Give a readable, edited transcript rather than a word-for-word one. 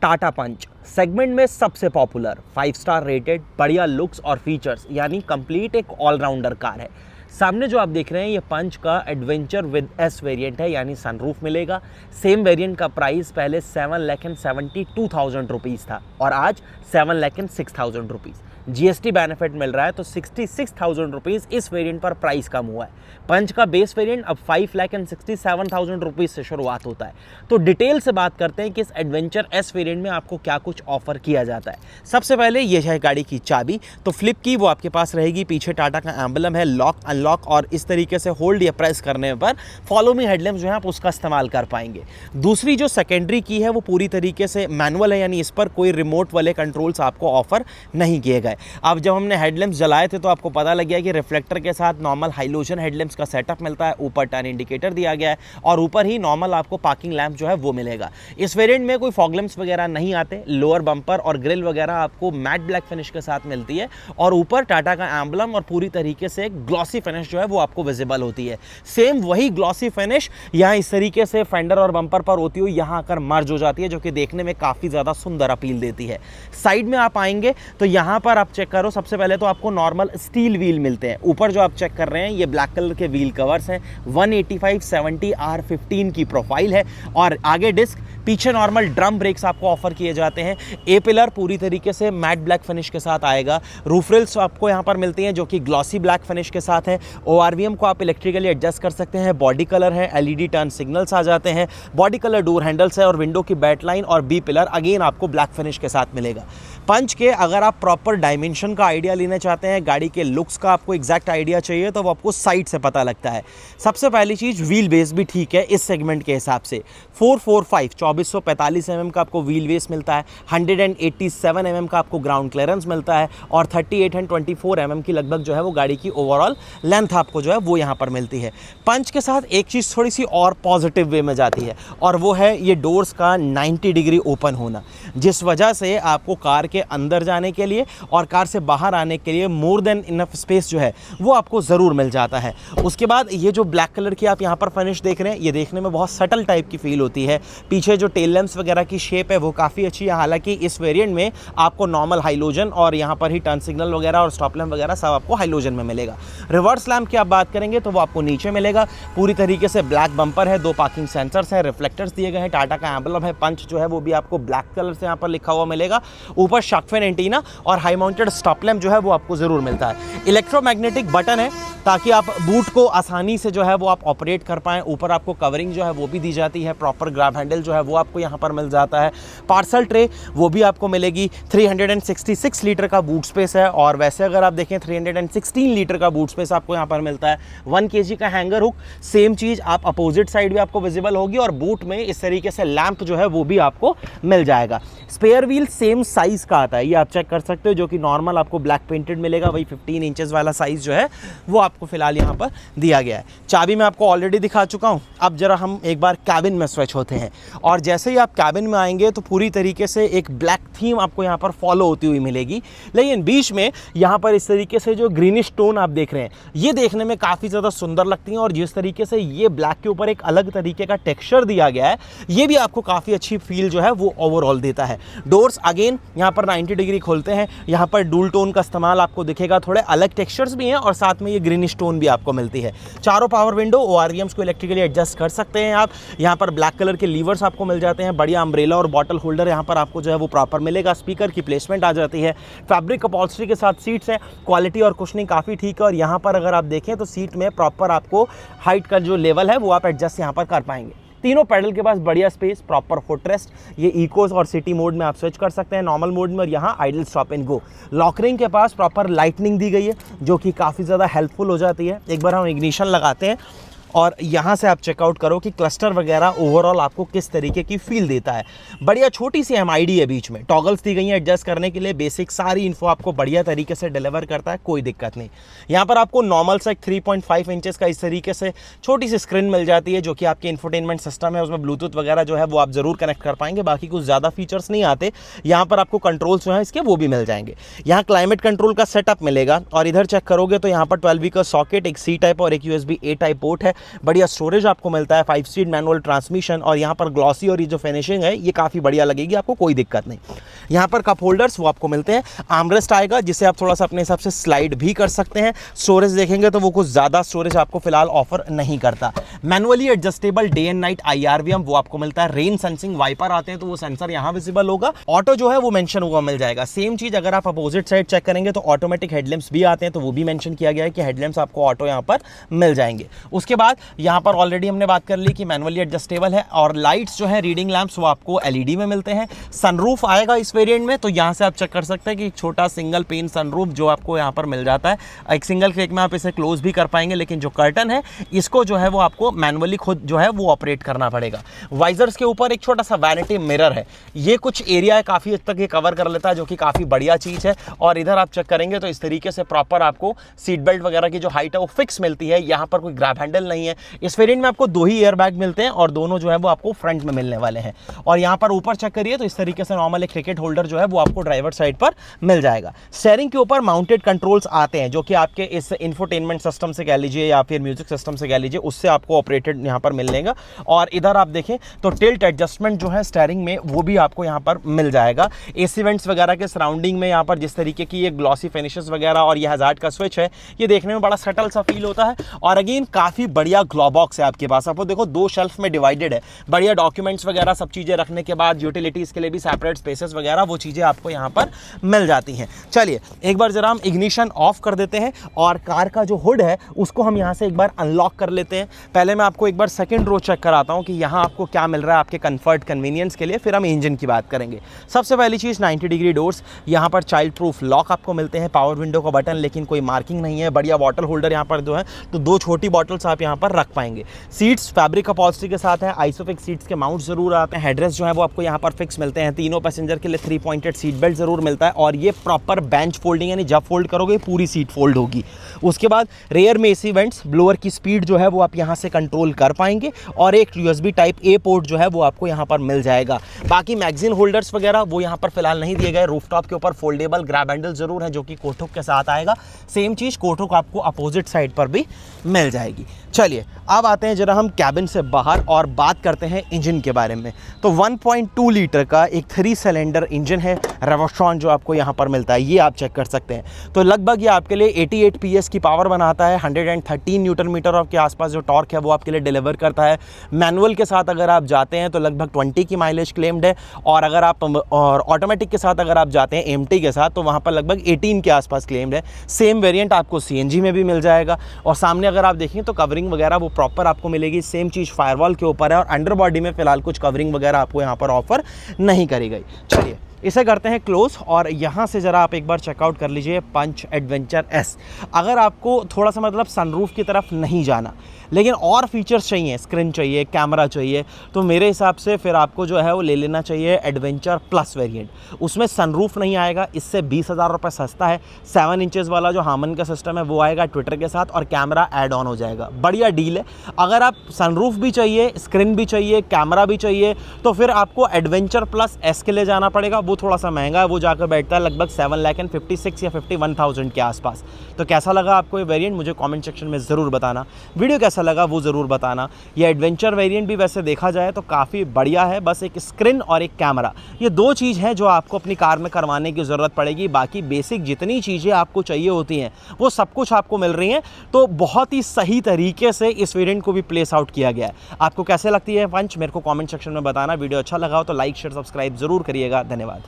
टाटा पंच segment में सबसे popular 5 star rated बढ़िया लुक्स और फीचर्स यानी कंप्लीट एक ऑलराउंडर कार है। सामने जो आप देख रहे हैं ये पंच का एडवेंचर विद एस वेरिएंट है यानी सनरूफ मिलेगा। सेम वेरिएंट का प्राइस पहले 7,72,000 रुपीज़ था और आज 7,06,000 रुपीज़। जीएसटी बेनिफिट मिल रहा है तो 66,000 रुपीज़ इस वेरिएंट पर प्राइस कम हुआ है। पंच का बेस वेरिएंट अब 5,67,000 रुपीज़ से शुरुआत होता है। तो डिटेल से बात करते हैं कि इस एडवेंचर एस वेरिएंट में आपको क्या कुछ ऑफर किया जाता है। सबसे पहले ये है गाड़ी की चाबी, तो फ्लिप की वो आपके पास रहेगी। पीछे टाटा का एम्बलम है, लॉक अनलॉक और इस तरीके से होल्ड या प्रेस करने पर फॉलो मी हेडलैम्प जो है आप उसका इस्तेमाल कर पाएंगे। दूसरी जो सेकेंडरी की है वो पूरी तरीके से मैनुअल है यानी इस पर कोई रिमोट वाले कंट्रोल्स आपको ऑफर नहीं किए गए। अब जब हमने हेडलैम्प्स जलाए थे तो आपको पता लग गया कि रिफ्लेक्टर के साथ नॉर्मल हाइलोजन हेडलैम्प्स का सेटअप मिलता है, ऊपर टर्न इंडिकेटर दिया गया है और ऊपर ही नॉर्मल आपको पार्किंग लैंप जो है वो मिलेगा। इस वेरिएंट में कोई फॉग लैंप्स वगैरह नहीं आते। लोअर बम्पर और ग्रिल वगैरह आपको मैट ब्लैक फिनिश के साथ मिलती है और ऊपर टाटा का एम्बलम और पूरी तरीके से एक ग्लॉसी फिनिश जो है वो आपको विजिबल होती है। सेम वही ग्लॉसी फिनिश यहाँ इस तरीके से फेंडर और बम्पर पर होती हुई यहाँ आकर मर्ज हो जाती है, जो कि देखने में काफ़ी ज़्यादा सुंदर अपील देती है। साइड में आप आएंगे तो यहाँ पर आप चेक करो, सबसे पहले तो आपको नॉर्मल स्टील व्हील मिलते हैं। ऊपर जो आप चेक कर रहे हैं ये ब्लैक कलर के व्हील कवर्स हैं। 185/70 R15 की प्रोफाइल है और आगे डिस्क, पीछे नॉर्मल ड्रम ब्रेक्स आपको ऑफर किए जाते हैं। ए पिलर पूरी तरीके से मैट ब्लैक फिनिश के साथ आएगा। रूफ रेल्स आपको यहाँ पर मिलती हैं जो कि ग्लॉसी ब्लैक फिनिश के साथ है। ओआरवीएम को आप इलेक्ट्रिकली एडजस्ट कर सकते हैं। बॉडी कलर है, एलईडी टर्न सिग्नल्स आ जाते हैं। बॉडी कलर डोर हैंडल्स है और विंडो की बैट लाइन और बी पिलर अगेन आपको ब्लैक फिनिश के साथ मिलेगा। पंच के अगर आप प्रॉपर डायमेंशन का आइडिया लेना चाहते हैं, गाड़ी के लुक्स का आपको एग्जैक्ट आइडिया चाहिए तो वो आपको साइड से पता लगता है। सबसे पहली चीज़ व्हील बेस भी ठीक है इस सेगमेंट के हिसाब से। 445 2445 mm का आपको व्हील बेस मिलता है। 187 mm का आपको ग्राउंड क्लियरेंस मिलता है और 38 एंड 24 mm की लगभग जो है वो गाड़ी की ओवरऑल लेंथ आपको जो है वो यहाँ पर मिलती है। पंच के साथ एक चीज़ थोड़ी सी और पॉजिटिव वे में जाती है और वो है ये डोर्स का 90 डिग्री ओपन होना, जिस वजह से आपको कार के अंदर जाने के लिए और कार से बाहर आने के लिए मोर देन इनफ स्पेस जो है वो आपको ज़रूर मिल जाता है। उसके बाद ये जो ब्लैक कलर की आप यहाँ पर फिनिश देख रहे हैं ये देखने में बहुत सटल टाइप की फील होती है। पीछे जो टेल लैंप्स वगैरह की शेप है वो काफ़ी अच्छी है। हालांकि इस वेरिएंट में आपको नॉर्मल हाइलोजन और यहाँ पर ही टर्न सिग्नल वगैरह और स्टॉप लैंप वगैरह सब आपको हाइलोजन में मिलेगा। रिवर्स लैंप की आप बात करेंगे तो वो आपको नीचे मिलेगा। पूरी तरीके से ब्लैक बम्पर है, 2 पार्किंग सेंसर्स हैं, रिफ्लेक्टर्स दिए गए हैं, टाटा का एम्बलम है। पंच जो है वो भी आपको ब्लैक कलर से यहाँ पर लिखा हुआ मिलेगा। ऊपर शार्क फिन एंटीना और हाई माउंटेड स्टॉप लैंप जो है वो आपको ज़रूर मिलता है। इलेक्ट्रोमैग्नेटिक बटन है ताकि आप बूट को आसानी से जो है वो आप ऑपरेट कर पाएँ। ऊपर आपको कवरिंग जो है वो भी दी जाती है। प्रॉपर ग्रैब हैंडल जो है वो आपको यहाँ पर मिल जाता है। पार्सल ट्रे वो भी आपको मिलेगी। 366 लीटर का बूट स्पेस है और वैसे अगर आप देखें 316 लीटर का बूट स्पेस आपको यहाँ पर मिलता है। 1 kg का हैंगर हुक, सेम चीज़ आप अपोजिट साइड भी आपको विजिबल होगी और बूट में इस तरीके से लैंप जो है वो भी आपको मिल जाएगा। स्पेयर व्हील सेम साइज का आता है, ये आप चेक कर सकते हो, जो कि नॉर्मल आपको ब्लैक पेंटेड मिलेगा। वही 15 इंचेस वाला साइज जो है वो आपको फिलहाल यहाँ पर दिया गया है। चाबी मैं आपको ऑलरेडी दिखा चुका हूँ। अब जरा हम एक बार कैबिन में स्विच होते हैं और जैसे ही आप कैबिन में आएंगे तो पूरी तरीके से एक ब्लैक थीम आपको यहाँ पर फॉलो होती हुई मिलेगी, लेकिन बीच में यहाँ पर इस तरीके से जो ग्रीनिश टोन आप देख रहे हैं ये देखने में काफ़ी ज़्यादा सुंदर लगती हैं और जिस तरीके से ये ब्लैक के ऊपर एक अलग तरीके का टेक्सचर दिया गया है ये भी आपको काफ़ी अच्छी फील जो है वो ओवरऑल देता है। डोर्स अगेन यहाँ पर 90 डिग्री खोलते हैं। यहाँ पर डूल टोन का इस्तेमाल आपको दिखेगा, थोड़े अलग टेक्सचर्स भी हैं और साथ में ये ग्रीनिश टोन भी आपको मिलती है। चारों पावर विंडो, ओआरवीएम्स को इलेक्ट्रिकली एडजस्ट कर सकते हैं आप। यहाँ पर ब्लैक कलर के लीवर्स आपको मिल जाते हैं। बढ़िया अम्ब्रेला और बॉटल होल्डर यहाँ पर आपको जो है वो प्रॉपर मिलेगा। स्पीकर की प्लेसमेंट आ जाती है। फैब्रिक अपॉल्स्ट्री के साथ सीट्स है। क्वालिटी और कुशनिंग काफ़ी ठीक है और यहाँ पर अगर आप देखें तो सीट में प्रॉपर आपको हाइट का जो लेवल है वो आप एडजस्ट यहाँ पर कर पाएंगे। तीनों पैडल के पास बढ़िया स्पेस, प्रॉपर फुटरेस्ट। ये इकोस और सिटी मोड में आप स्विच कर सकते हैं, नॉर्मल मोड में, और यहाँ आइडल स्टॉप एंड गो। लॉकरिंग के पास प्रॉपर लाइटनिंग दी गई है जो कि काफ़ी ज़्यादा हेल्पफुल हो जाती है। एक बार हम इग्निशन लगाते हैं और यहाँ से आप चेकआउट करो कि क्लस्टर वगैरह ओवरऑल आपको किस तरीके की फील देता है। बढ़िया छोटी सी एमआईडी है, बीच में टॉगल्स दी गई हैं एडजस्ट करने के लिए। बेसिक सारी इन्फो आपको बढ़िया तरीके से डिलीवर करता है, कोई दिक्कत नहीं। यहाँ पर आपको नॉर्मल से 3.5 इंचेस का इस तरीके से छोटी सी स्क्रीन मिल जाती है जो कि आपके इंफोटेनमेंट सिस्टम है, उसमें ब्लूटूथ वगैरह जो है वो आप ज़रूर कनेक्ट कर पाएंगे। बाकी कुछ ज़्यादा फीचर्स नहीं आते। यहाँ पर आपको कंट्रोल्स जो हैं इसके वो भी मिल जाएंगे। यहाँ क्लाइमेट कंट्रोल का सेटअप मिलेगा और इधर चेक करोगे तो यहाँ पर 12V का सॉकेट, एक C टाइप और एक USB A टाइप पोर्ट है। बढ़िया स्टोरेज आपको मिलता है, 5 स्पीड मैनुअल ट्रांसमिशन, और यहाँ पर ग्लॉसी और ये जो फिनिशिंग है ये काफ़ी बढ़िया लगेगी, आपको कोई दिक्कत नहीं। यहाँ पर कप होल्डर्स वो आपको मिलते हैं, आर्मरेस्ट आएगा जिसे आप थोड़ा सा अपने हिसाब से स्लाइड भी कर सकते हैं। स्टोरेज देखेंगे तो वो कुछ ज़्यादा स्टोरेज आपको फिलहाल ऑफर नहीं करता। Manually adjustable day and night IRVM वो आपको मिलता है। रेन सेंसिंग वाइपर आते हैं तो वो सेंसर यहाँ विजिबल होगा। ऑटो जो है वो मेंशन हुआ मिल जाएगा। सेम चीज अगर आप अपोजिट साइड चेक करेंगे तो ऑटोमेटिक हेडलैम्प्स भी आते हैं, तो वो भी मेंशन किया गया है कि हेडलैम्प्स आपको ऑटो यहाँ पर मिल जाएंगे। उसके बाद यहाँ पर ऑलरेडी हमने बात कर ली कि मैनुअली एडजस्टेबल है, और लाइट्स जो है रीडिंग लैंप्स वो आपको LED में मिलते हैं। सनरूफ आएगा इस वेरिएंट में, तो यहाँ से आप चेक कर सकते हैं कि एक छोटा सिंगल पेन सनरूफ जो आपको यहाँ पर मिल जाता है। एक सिंगल क्लिक में आप इसे क्लोज भी कर पाएंगे, लेकिन जो कर्टन है इसको जो है वो आपको मैनुअली खुद जो है वो ऑपरेट करना पड़ेगा। वाइजर्स के ऊपर एक छोटा सा वैनिटी मिरर है, ये कुछ एरिया है काफ़ी हद तक ये कवर कर लेता है, जो कि काफ़ी बढ़िया चीज़ है। और इधर आप चेक करेंगे तो इस तरीके से प्रॉपर आपको सीट बेल्ट वगैरह की जो हाइट है वो फिक्स मिलती है। यहाँ पर कोई ग्रैब हैंडल नहीं है। इस वेरिएंट में आपको 2 ही एयर बैग मिलते हैं और दोनों जो है वो आपको फ्रंट में मिलने वाले हैं। और यहाँ पर ऊपर चेक करिए तो इस तरीके से नॉर्मल एक क्रिकेट होल्डर जो है वो आपको ड्राइवर साइड पर मिल जाएगा। स्टीयरिंग के ऊपर माउंटेड कंट्रोल्स आते हैं, जो कि आपके इस इंफोटेनमेंट सिस्टम से कह लीजिए या फिर म्यूजिक सिस्टम से कह लीजिए, उससे आपको ऑपरेटेड यहाँ पर मिलेगा। और इधर आप देखें तो टिल्ट एडजस्टमेंट जो है स्टीयरिंग में वो भी आपको यहाँ पर मिल जाएगा। AC वेंट्स वगैरह के सराउंडिंग में यहाँ पर जिस तरीके की ये ग्लॉसी फिनिशेस वगैरह और ये हजार्ड का स्विच है, ये देखने में बड़ा सटल सा फील होता है। और अगेन काफ़ी बढ़िया ग्लो बॉक्स है आपके पास। आपको देखो 2 शेल्फ में डिवाइडेड है, बढ़िया डॉक्यूमेंट्स वगैरह सब चीज़ें रखने के बाद यूटिलिटीज़ के लिए भी सेपरेट स्पेसेस वगैरह वो चीज़ें आपको यहाँ पर मिल जाती हैं। चलिए एक बार जरा हम इग्निशन ऑफ कर देते हैं और कार का जो हुड है उसको हम यहाँ से एक बार अनलॉक कर लेते हैं। पहले मैं आपको एक बार सेकंड रो चेक कराता हूँ कि यहाँ आपको क्या मिल रहा है आपके कंफर्ट कन्वीनियंस के लिए, फिर हम इंजन की बात करेंगे। सबसे पहली चीज़ 90 डिग्री डोर्स, यहाँ पर चाइल्ड प्रूफ लॉक आपको मिलते हैं, पावर विंडो का बटन लेकिन कोई मार्किंग नहीं है, बढ़िया बॉटल होल्डर यहाँ पर जो है तो 2 छोटी बॉटल्स आप यहाँ पर रख पाएंगे। सीट्स फैब्रिक अपॉल्स्ट्री के साथ है, आइसोफिक्स सीट्स के माउंट जरूर आते हैं। हेडरेस्ट जो है वो आपको यहाँ पर फिक्स मिलते हैं। तीनों पैसेंजर के लिए 3 पॉइंटेड सीट बेल्ट जरूर मिलता है, और ये प्रॉपर बेंच फोल्डिंग, यानी जब फोल्ड करोगे पूरी सीट फोल्ड होगी। उसके बाद रेयर में AC वेंट्स, ब्लोअर की स्पीड जो है वो आप यहाँ से कंट्रोल कर पाएंगे, और एक USB टाइप A पोर्ट जो है वो आपको यहाँ पर मिल जाएगा। बाकी मैगजीन होल्डर्स वगैरह वो यहाँ पर फिलहाल नहीं दिए गए। रूफटॉप के ऊपर फोल्डेबल ग्रैब हैंडल जरूर है, जो कि कोठुक के साथ आएगा। सेम चीज़ कोठुक आपको अपोजिट साइड पर भी मिल जाएगी। चलिए अब आते हैं जरा हम कैबिन से बाहर और बात करते हैं इंजन के बारे में। तो 1.2 लीटर का एक 3 सिलेंडर इंजन है रेवोस्ट्रॉन जो आपको यहाँ पर मिलता है, ये आप चेक कर सकते हैं। तो लगभग ये आपके लिए 88 PS की पावर बनाता है, 113 न्यूटन मीटर के आसपास जो टॉर्क है वो आपके लिए डिलीवर करता है। मैनुअल के साथ अगर आप जाते हैं तो लगभग 20 की माइलेज क्लेम्ड है, और अगर आप ऑटोमेटिक के साथ अगर आप जाते हैं MT के साथ तो वहाँ पर लगभग 18 के आसपास क्लेम्ड है। सेम वेरिएंट आपको CNG में भी मिल जाएगा। और सामने अगर आप देखें तो कवरिंग वगैरह वो प्रॉपर आपको मिलेगी। सेम चीज़ फायरवॉल के ऊपर है, और अंडर बॉडी में फिलहाल कुछ कवरिंग वगैरह आपको यहाँ पर ऑफर नहीं करी गई। चलिए इसे करते हैं क्लोज, और यहाँ से ज़रा आप एक बार चेकआउट कर लीजिए पंच एडवेंचर S। अगर आपको थोड़ा सा मतलब सनरूफ की तरफ नहीं जाना लेकिन और फीचर्स चाहिए, स्क्रीन चाहिए, कैमरा चाहिए, तो मेरे हिसाब से फिर आपको जो है वो ले लेना चाहिए एडवेंचर प्लस वेरिएंट। उसमें सनरूफ नहीं आएगा, इससे 20,000 रुपये सस्ता है। 7 इंचेस वाला जो हामन का सिस्टम है वो आएगा ट्विटर के साथ, और कैमरा ऐड ऑन हो जाएगा। बढ़िया डील है। अगर आप सनरूफ भी चाहिए, स्क्रीन भी चाहिए, कैमरा भी चाहिए, तो फिर आपको एडवेंचर प्लस S के लिए जाना पड़ेगा। वो थोड़ा सा महंगा है, वो जाकर बैठता है लगभग 7,56,000 या 51,000 के आसपास। तो कैसा लगा आपको ये वेरिएंट, मुझे कमेंट सेक्शन में ज़रूर बताना। वीडियो कैसा लगा वो ज़रूर बताना। ये एडवेंचर वेरिएंट भी वैसे देखा जाए तो काफ़ी बढ़िया है, बस एक स्क्रीन और एक कैमरा, ये 2 चीज़ हैं जो आपको अपनी कार में करवाने की ज़रूरत पड़ेगी। बाकी बेसिक जितनी चीज़ें आपको चाहिए होती हैं वो सब कुछ आपको मिल रही हैं। तो बहुत ही सही तरीके से इस वेरिएंट को भी प्लेस आउट किया गया है। आपको कैसे लगती है पंच, मेरे को कॉमेंट सेक्शन में बताना। वीडियो अच्छा लगा हो तो लाइक शेयर सब्सक्राइब ज़रूर करिएगा। धन्यवाद।